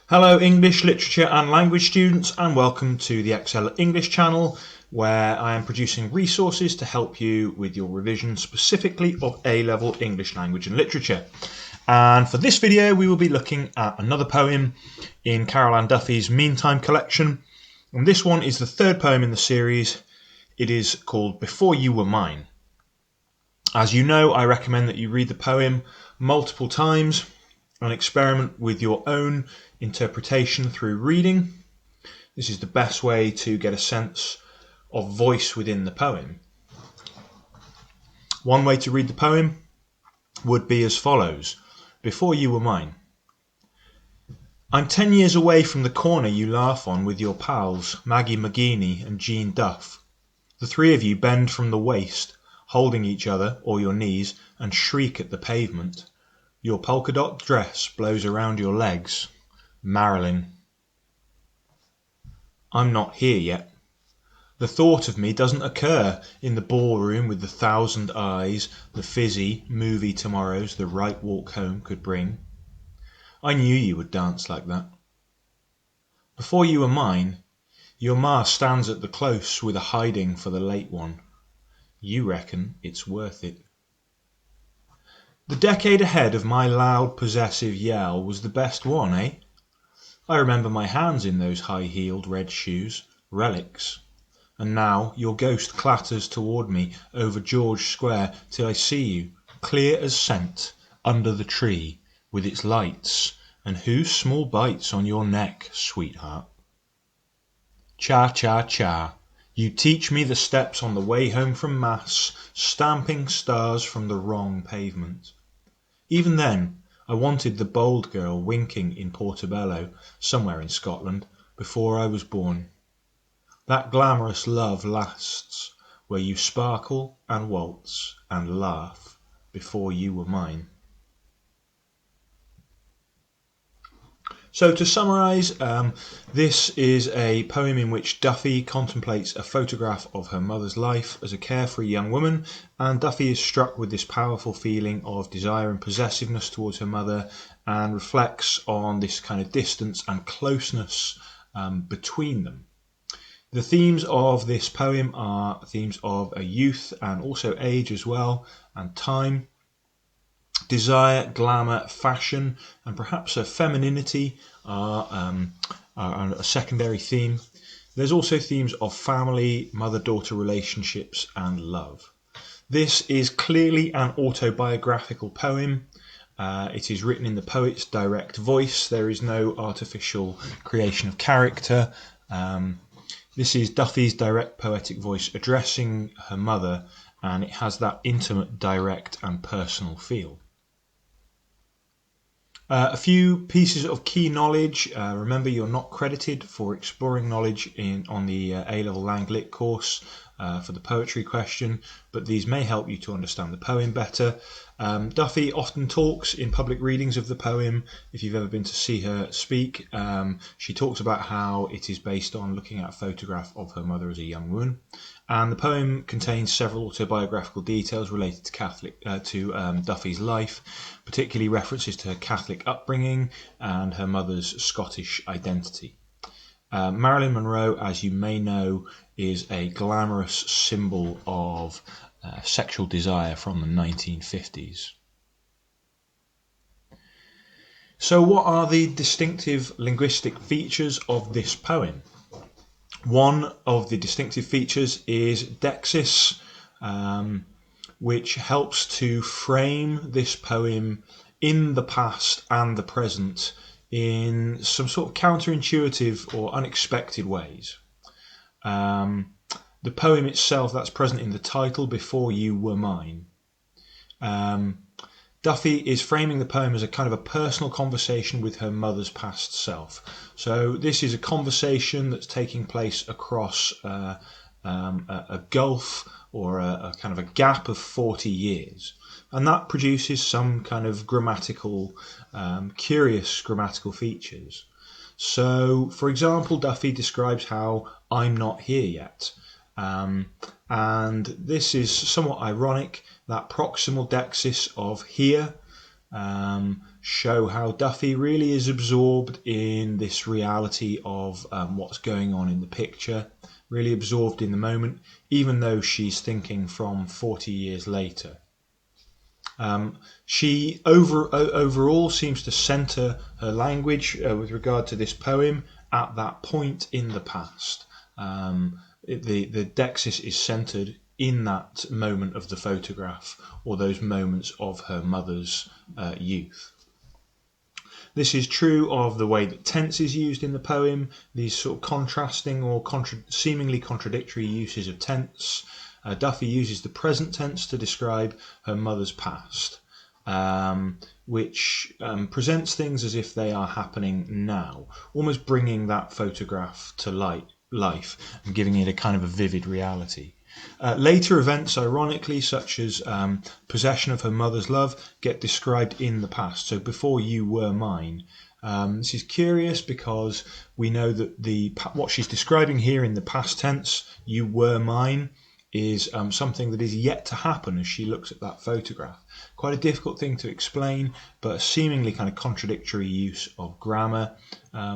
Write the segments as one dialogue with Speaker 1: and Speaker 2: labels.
Speaker 1: Hello English, literature and language students, and welcome to the Excel at English channel, where I am producing resources to help you with your revision specifically of A-level English language and literature. And for this video we will be looking at another poem in Carol Ann Duffy's Meantime collection, and this one is the third poem in the series. It is called Before You Were Mine. As you know, I recommend that you read the poem multiple times and experiment with your own interpretation through reading. This is the best way to get a sense of voice within the poem. One way to read the poem would be as follows. Before you were mine. I'm 10 years away from the corner you laugh on with your pals, Maggie McGeaney and Jean Duff. The three of you bend from the waist, holding each other or your knees, and shriek at the pavement. Your polka dot dress blows around your legs. Marilyn. I'm not here yet. The thought of me doesn't occur in the ballroom with the 1,000 eyes the fizzy movie tomorrows the right walk home could bring. I knew you would dance like that. Before you were mine, your ma stands at the close with a hiding for the late one. You reckon it's worth it. The decade ahead of my loud possessive yell was the best one, eh? I remember my hands in those high-heeled red shoes, relics. And now your ghost clatters toward me over George Square till I see you, clear as scent, under the tree, with its lights, and whose small bites on your neck, sweetheart? Cha-cha-cha, you teach me the steps on the way home from Mass, stamping stars from the wrong pavement. Even then, I wanted the bold girl winking in Portobello, somewhere in Scotland, before I was born. That glamorous love lasts, where you sparkle and waltz and laugh before you were mine. So to summarise, this is a poem in which Duffy contemplates a photograph of her mother's life as a carefree young woman, and Duffy is struck with this powerful feeling of desire and possessiveness towards her mother and reflects on this kind of distance and closeness between them. The themes of this poem are themes of a youth and also age as well, and time. Desire, glamour, fashion, and perhaps a femininity are a secondary theme. There's also themes of family, mother-daughter relationships, and love. This is clearly an autobiographical poem. It is written in the poet's direct voice. There is no artificial creation of character. This is Duffy's direct poetic voice addressing her mother, and it has that intimate, direct, and personal feel. A few pieces of key knowledge. Remember, you're not credited for exploring knowledge on the A-level Lang Lit course for the poetry question, but these may help you to understand the poem better. Duffy often talks in public readings of the poem. If you've ever been to see her speak, she talks about how it is based on looking at a photograph of her mother as a young woman. And the poem contains several autobiographical details related to Duffy's life, particularly references to her Catholic upbringing and her mother's Scottish identity. Marilyn Monroe, as you may know, is a glamorous symbol of sexual desire from the 1950s. So what are the distinctive linguistic features of this poem? One of the distinctive features is dexis, which helps to frame this poem in the past and the present in some sort of counterintuitive or unexpected ways. The poem itself, that's present in the title, Before You Were Mine. Duffy is framing the poem as a kind of a personal conversation with her mother's past self. So this is a conversation that's taking place across a gulf or a kind of a gap of 40 years. And that produces some kind of curious grammatical features. So, for example, Duffy describes how I'm not here yet. And this is somewhat ironic, that proximal dexis of here show how Duffy really is absorbed in this reality of what's going on in the picture, really absorbed in the moment, even though she's thinking from 40 years later. She overall seems to centre her language with regard to this poem at that point in the past. The Dexis is centred in that moment of the photograph, or those moments of her mother's youth. This is true of the way that tense is used in the poem, these sort of contrasting or seemingly contradictory uses of tense. Duffy uses the present tense to describe her mother's past, which presents things as if they are happening now, almost bringing that photograph to life and giving it a kind of a vivid reality. Later events, ironically, such as possession of her mother's love, get described in the past. So before you were mine. This is curious because we know that what she's describing here in the past tense, you were mine, is something that is yet to happen as she looks at that photograph. Quite a difficult thing to explain, but a seemingly kind of contradictory use of grammar,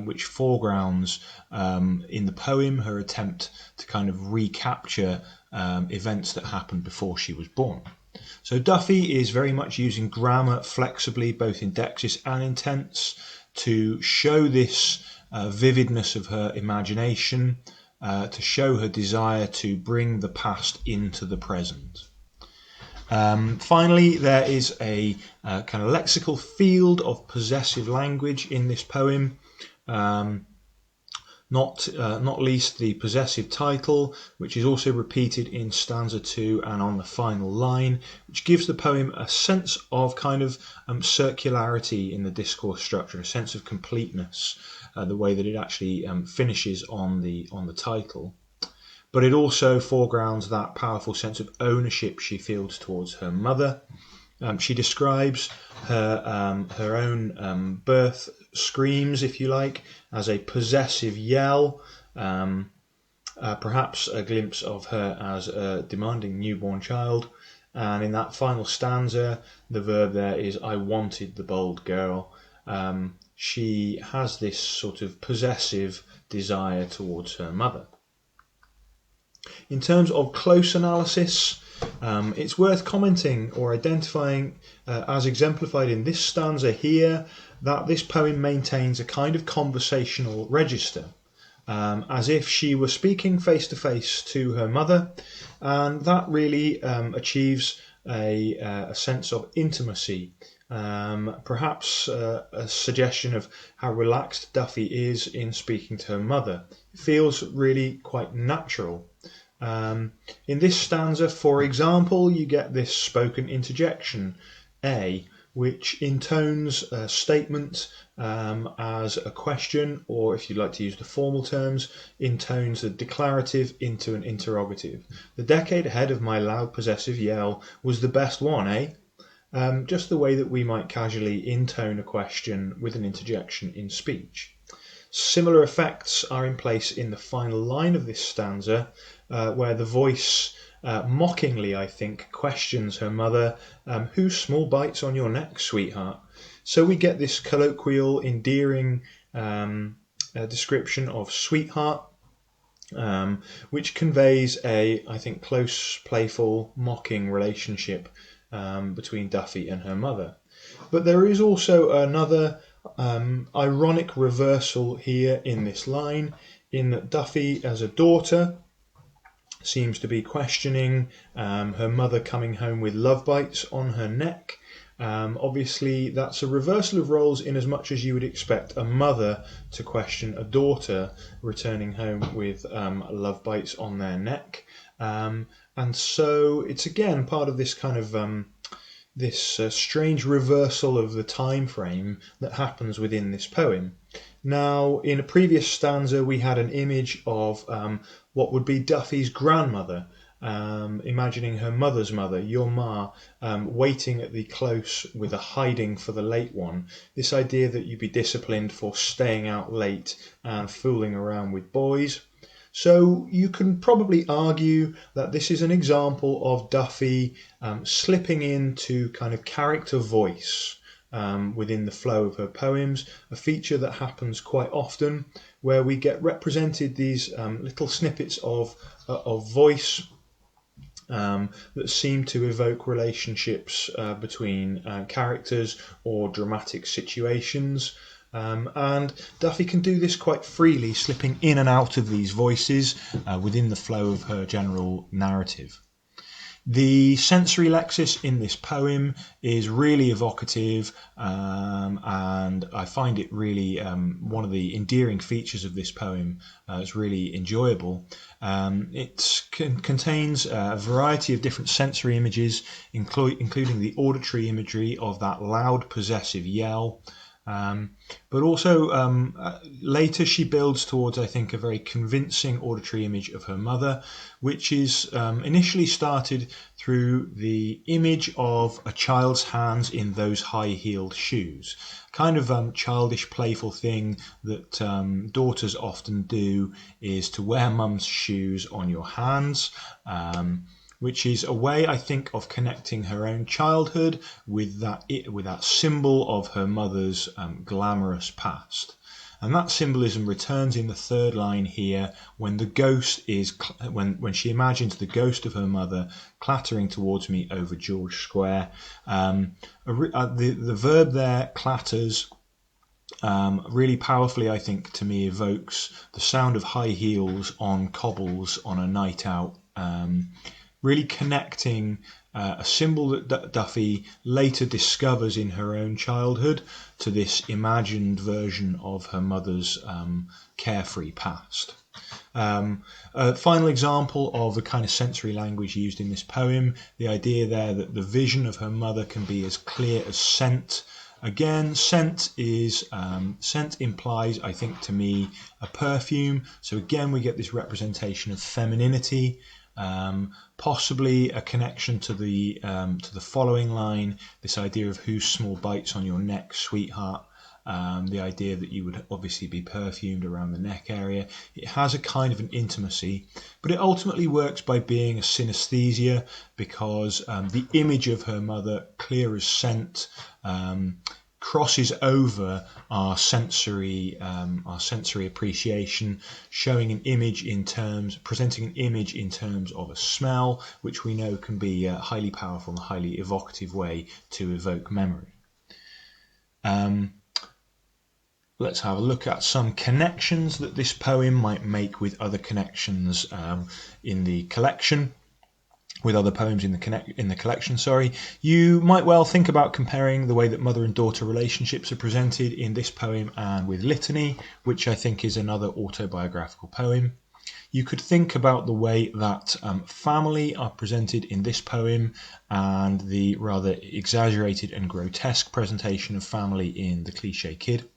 Speaker 1: which foregrounds in the poem her attempt to kind of recapture events that happened before she was born. So Duffy is very much using grammar flexibly, both in Dexis and in tense, to show this vividness of her imagination, to show her desire to bring the past into the present. Finally, there is a kind of lexical field of possessive language in this poem, not least the possessive title, which is also repeated in stanza 2 and on the final line, which gives the poem a sense of kind of circularity in the discourse structure, a sense of completeness, the way that it actually finishes on the title. But it also foregrounds that powerful sense of ownership she feels towards her mother. She describes her own birth screams, if you like, as a possessive yell, perhaps a glimpse of her as a demanding newborn child. And in that final stanza, the verb there is, I wanted the bold girl. She has this sort of possessive desire towards her mother. In terms of close analysis, it's worth commenting or identifying, as exemplified in this stanza here, that this poem maintains a kind of conversational register, as if she were speaking face to face to her mother, and that really achieves a sense of intimacy, perhaps a suggestion of how relaxed Duffy is in speaking to her mother. It feels really quite natural. In this stanza, for example, you get this spoken interjection, a, which intones a statement as a question, or if you'd like to use the formal terms, intones the declarative into an interrogative. The decade ahead of my loud possessive yell was the best one, eh? Just the way that we might casually intone a question with an interjection in speech. Similar effects are in place in the final line of this stanza, where the voice mockingly, I think, questions her mother, whose small bite's on your neck, sweetheart? So we get this colloquial, endearing description of sweetheart, which conveys a, I think, close, playful, mocking relationship between Duffy and her mother. But there is also another ironic reversal here in this line, in that Duffy, as a daughter, seems to be questioning her mother coming home with love bites on her neck. Obviously, that's a reversal of roles in as much as you would expect a mother to question a daughter returning home with love bites on their neck. And so it's again part of this kind of this strange reversal of the time frame that happens within this poem. Now, in a previous stanza, we had an image of what would be Duffy's grandmother, imagining her mother's mother, your ma, waiting at the close with a hiding for the late one. This idea that you'd be disciplined for staying out late and fooling around with boys. So you can probably argue that this is an example of Duffy slipping into kind of character voice within the flow of her poems, a feature that happens quite often, where we get represented these little snippets of voice that seem to evoke relationships between characters or dramatic situations. And Duffy can do this quite freely, slipping in and out of these voices within the flow of her general narrative. The sensory lexis in this poem is really evocative, and I find it really one of the endearing features of this poem. It's really enjoyable. It contains a variety of different sensory images, including the auditory imagery of that loud, possessive yell. But also later she builds towards, I think, a very convincing auditory image of her mother, which is initially started through the image of a child's hands in those high-heeled shoes. Kind of childish, playful thing that daughters often do is to wear mum's shoes on your hands. Which is a way, I think, of connecting her own childhood with that symbol of her mother's glamorous past. And that symbolism returns in the third line here when the ghost is when she imagines the ghost of her mother clattering towards me over George Square. The verb there, clatters, really powerfully, I think, to me evokes the sound of high heels on cobbles on a night out. Really connecting a symbol that Duffy later discovers in her own childhood to this imagined version of her mother's carefree past. A final example of the kind of sensory language used in this poem, the idea there that the vision of her mother can be as clear as scent. Again, scent implies, I think, to me, a perfume. So again, we get this representation of femininity. Possibly a connection to the following line, this idea of whose small bites on your neck, sweetheart. The idea that you would obviously be perfumed around the neck area. It has a kind of an intimacy, but it ultimately works by being a synesthesia, because the image of her mother, clear as scent, crosses over our sensory appreciation, showing an image presenting an image in terms of a smell, which we know can be a highly powerful and highly evocative way to evoke memory. Let's have a look at some connections that this poem might make with other connections in the collection. With other poems in the collection, you might well think about comparing the way that mother and daughter relationships are presented in this poem and with Litany, which I think is another autobiographical poem. You could think about the way that family are presented in this poem and the rather exaggerated and grotesque presentation of family in The Cliché Kid.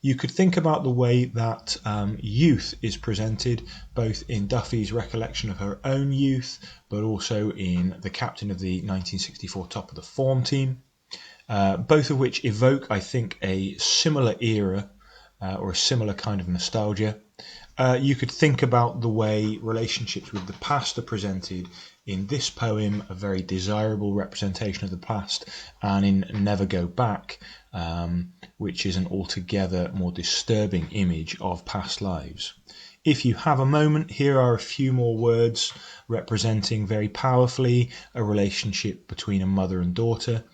Speaker 1: You could think about the way that youth is presented, both in Duffy's recollection of her own youth, but also in The Captain of the 1964 Top of the Form team, both of which evoke, I think, a similar era or a similar kind of nostalgia. You could think about the way relationships with the past are presented in this poem, a very desirable representation of the past, and in Never Go Back, which is an altogether more disturbing image of past lives. If you have a moment, here are a few more words representing very powerfully a relationship between a mother and daughter.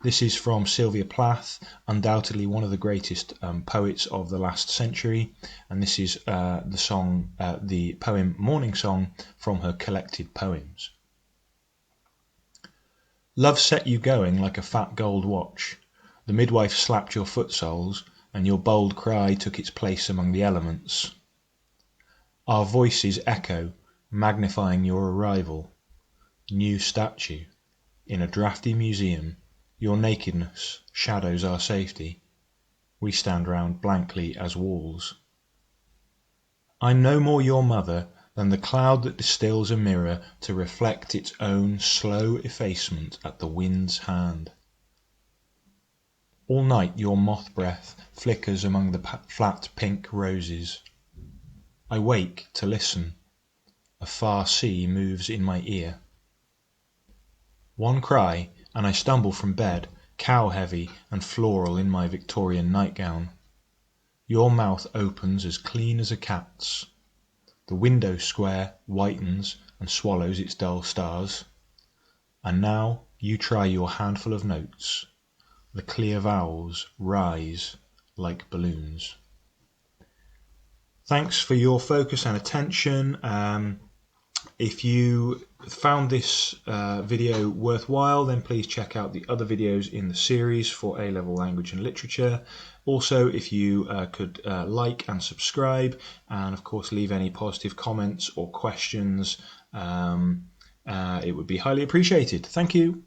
Speaker 1: This is from Sylvia Plath, undoubtedly one of the greatest poets of the last century, and this is the poem Morning Song from her collected poems. Love set you going like a fat gold watch. The midwife slapped your foot soles, and your bold cry took its place among the elements. Our voices echo, magnifying your arrival. New statue. In a drafty museum, your nakedness shadows our safety. We stand round blankly as walls. I'm no more your mother than the cloud that distills a mirror to reflect its own slow effacement at the wind's hand. All night your moth breath flickers among the flat pink roses. I wake to listen. A far sea moves in my ear. One cry, and I stumble from bed, cow-heavy and floral in my Victorian nightgown. Your mouth opens as clean as a cat's. The window square whitens and swallows its dull stars. And now you try your handful of notes. The clear vowels rise like balloons. Thanks for your focus and attention. If you found this video worthwhile, then please check out the other videos in the series for A-Level Language and Literature. Also, if you could like and subscribe, and of course leave any positive comments or questions, it would be highly appreciated. Thank you.